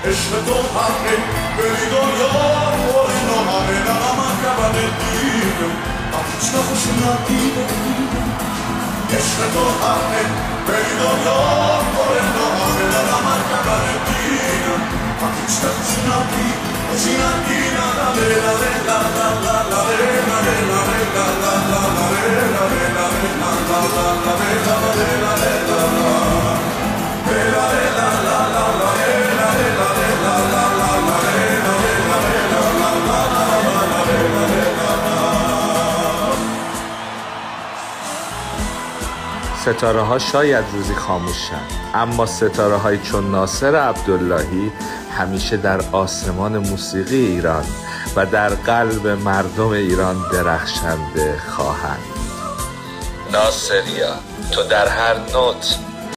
عشق تو حقه بری دنیا پر نهاره نغمت کبن دیگه هیچ نخوش ندیده عشق تو حقه بری دنیا پر نهاره نغمت کبن دیگه هیچ نخوش ندیده ستاره ها شاید روزی خاموش شن، اما ستاره های چون ناصر عبداللهی همیشه در آسمان موسیقی ایران و در قلب مردم ایران درخشنده خواهند. ناصریا، تو در هر نوت